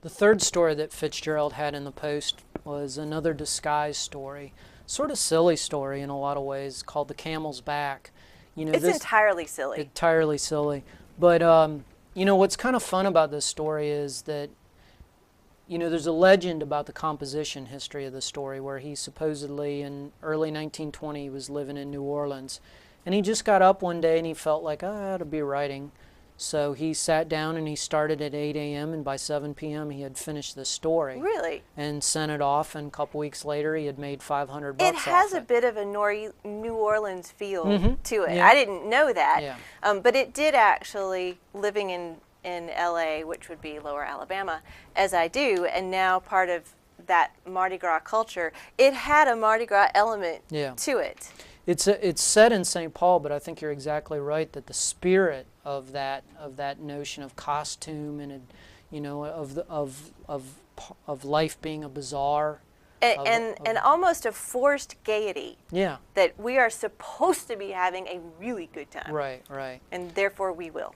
The third story that Fitzgerald had in the Post was another disguise story, sort of silly story in a lot of ways, called The Camel's Back. It's entirely silly. Entirely silly. But, what's kind of fun about this story is that, there's a legend about the composition history of the story where he supposedly in early 1920 was living in New Orleans. And he just got up one day and he felt like, I ought to be writing. So he sat down and he started at 8 a.m. and by 7 p.m. he had finished the story. Really? And sent it off, and a couple weeks later he had made $500 It has a bit of a New Orleans feel to it. Yeah. I didn't know that. Yeah. But it did actually, living in L.A., which would be Lower Alabama, as I do, and now part of that Mardi Gras culture, it had a Mardi Gras element to it. It's set in St. Paul, but I think you're exactly right that the spirit of that notion of costume and of life being a bazaar and almost a forced gaiety. Yeah. That we are supposed to be having a really good time. Right, right. And therefore we will.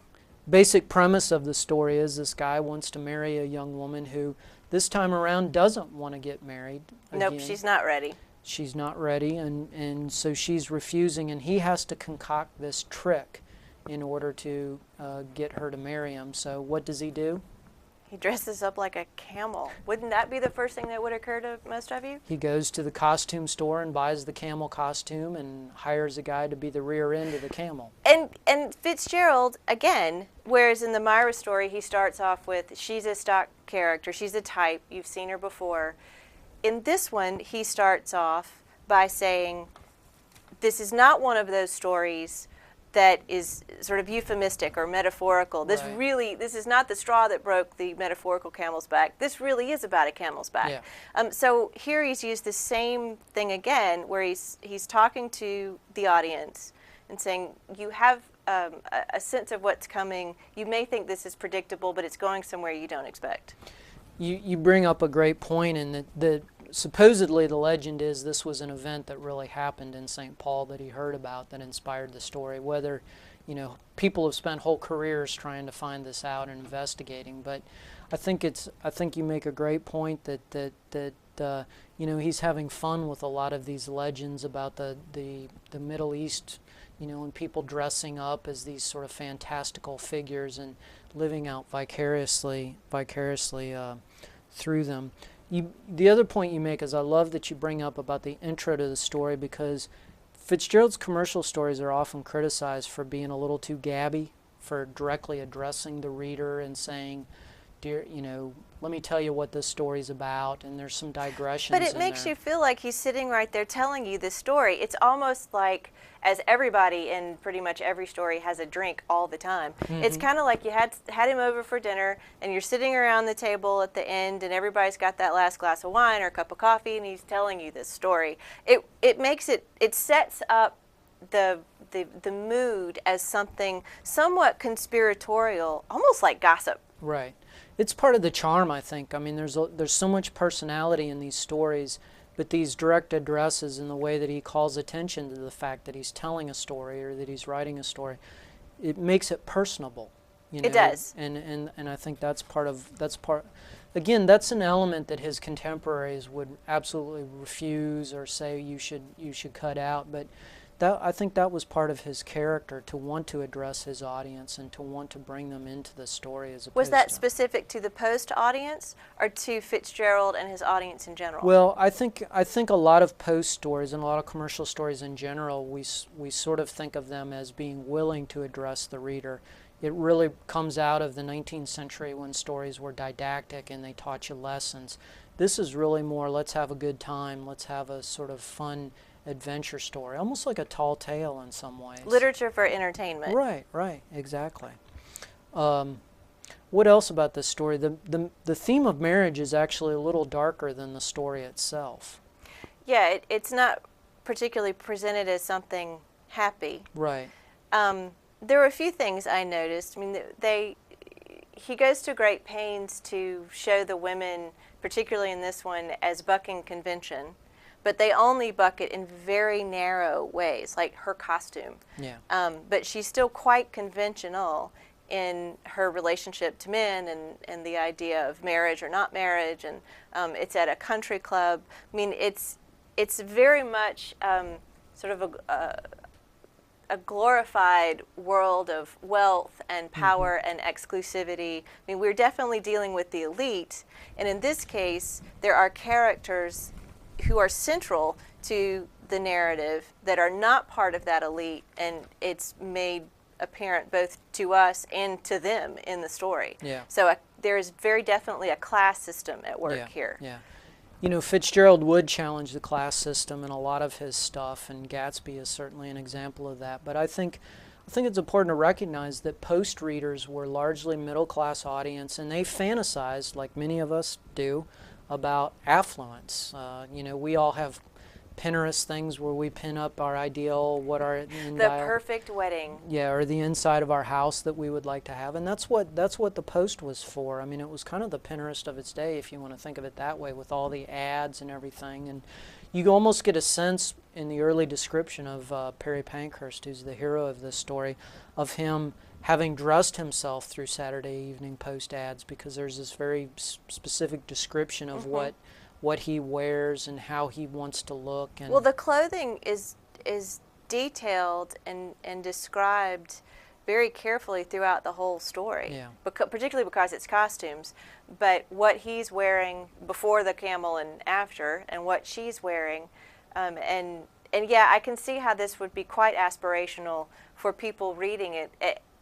Basic premise of the story is this guy wants to marry a young woman who this time around doesn't want to get married again. Nope, she's not ready. She's not ready, and so she's refusing, and he has to concoct this trick in order to get her to marry him. So what does he do? He dresses up like a camel. Wouldn't that be the first thing that would occur to most of you? He goes to the costume store and buys the camel costume and hires a guy to be the rear end of the camel. And Fitzgerald, again, whereas in the Myra story he starts off with, she's a stock character, she's a type, you've seen her before. In this one, he starts off by saying, this is not one of those stories that is sort of euphemistic or metaphorical. This this is not the straw that broke the metaphorical camel's back. This really is about a camel's back. Yeah. So here he's used the same thing again, where he's talking to the audience and saying, you have a sense of what's coming. You may think this is predictable, but it's going somewhere you don't expect. You bring up a great point in that supposedly the legend is this was an event that really happened in St. Paul that he heard about that inspired the story. Whether, people have spent whole careers trying to find this out and investigating. But I think you make a great point that he's having fun with a lot of these legends about the Middle East, and people dressing up as these sort of fantastical figures and living out vicariously through them. The other point you make is I love that you bring up about the intro to the story, because Fitzgerald's commercial stories are often criticized for being a little too gabby, for directly addressing the reader and saying, dear, let me tell you what this story's about, and there's some digressions. But it makes you feel like he's sitting right there telling you this story. It's almost like, as everybody in pretty much every story has a drink all the time. Mm-hmm. It's kind of like you had him over for dinner, and you're sitting around the table at the end, and everybody's got that last glass of wine or a cup of coffee, and he's telling you this story. It sets up the mood as something somewhat conspiratorial, almost like gossip. Right. It's part of the charm, I think. I mean, there's so much personality in these stories, but these direct addresses and the way that he calls attention to the fact that he's telling a story or that he's writing a story, it makes it personable. It does. And I think that's part. Again, that's an element that his contemporaries would absolutely refuse or say you should cut out. But I think that was part of his character, to want to address his audience and to want to bring them into the story as opposed Was that to, specific to the Post audience or to Fitzgerald and his audience in general? Well, I think a lot of Post stories and a lot of commercial stories in general, we sort of think of them as being willing to address the reader. It really comes out of the 19th century when stories were didactic and they taught you lessons. This is really more, let's have a good time, let's have a sort of fun adventure story, almost like a tall tale in some ways. Literature for entertainment. Right, exactly. What else about this story? The theme of marriage is actually a little darker than the story itself. Yeah, it's not particularly presented as something happy. Right. There were a few things I noticed. I mean, he goes to great pains to show the women, particularly in this one, as bucking convention. But they only buck it in very narrow ways, like her costume. Yeah. But she's still quite conventional. in her relationship to men and the idea of marriage or not marriage, and it's at a country club. I mean, it's very much sort of a glorified world of wealth and power and exclusivity. I mean, we're definitely dealing with the elite, and in this case, there are characters who are central to the narrative that are not part of that elite, and it's made apparent both to us and to them in the story. Yeah. So there is very definitely a class system at work here. Yeah. You know, Fitzgerald would challenge the class system in a lot of his stuff, and Gatsby is certainly an example of that. But I think it's important to recognize that Post readers were largely middle-class audience, and they fantasized, like many of us do, about affluence. You know, we all have Pinterest things where we pin up our ideal, what our the perfect wedding. Yeah, or the inside of our house that we would like to have, and that's what the Post was for. I mean, it was kind of the Pinterest of its day, if you want to think of it that way, with all the ads and everything. And you almost get a sense in the early description of Perry Pankhurst, who's the hero of this story, of him having dressed himself through Saturday Evening Post ads, because there's this very specific description of what he wears and how he wants to look. And well, the clothing is detailed and described very carefully throughout the whole story. Yeah. Particularly because it's costumes, but what he's wearing before the camel and after, and what she's wearing, and yeah, I can see how this would be quite aspirational for people reading it.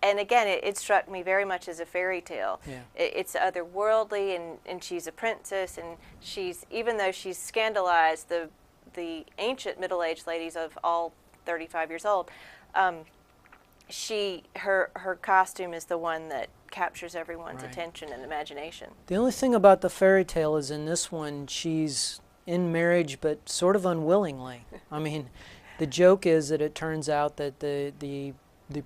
And again, it struck me very much as a fairy tale. Yeah. It's otherworldly, and she's a princess, and she's, even though she's scandalized the ancient middle-aged ladies of all 35 years old, her costume is the one that captures everyone's attention and imagination. The only thing about the fairy tale is in this one, she's in marriage, but sort of unwillingly. I mean, the joke is that it turns out that the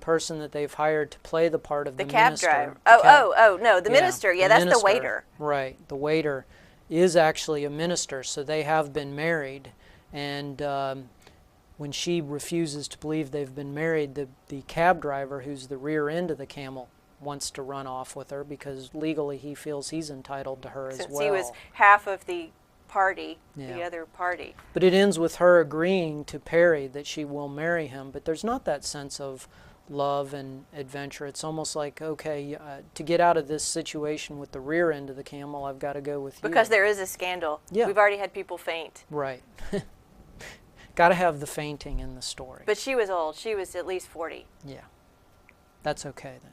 person that they've hired to play the part of the cab minister, driver. No, the minister. Yeah, that's minister, the waiter. Right, the waiter is actually a minister, so they have been married. And when she refuses to believe they've been married, the cab driver, who's the rear end of the camel, wants to run off with her because legally he feels he's entitled to her as well. Since he was half of the party, the other party. But it ends with her agreeing to Perry that she will marry him, but there's not that sense of love and adventure. It's almost like, okay, to get out of this situation with the rear end of the camel, I've got to go with you. Because there is a scandal. Yeah. We've already had people faint. Right. Got to have the fainting in the story. But she was old. She was at least 40. Yeah. That's okay then.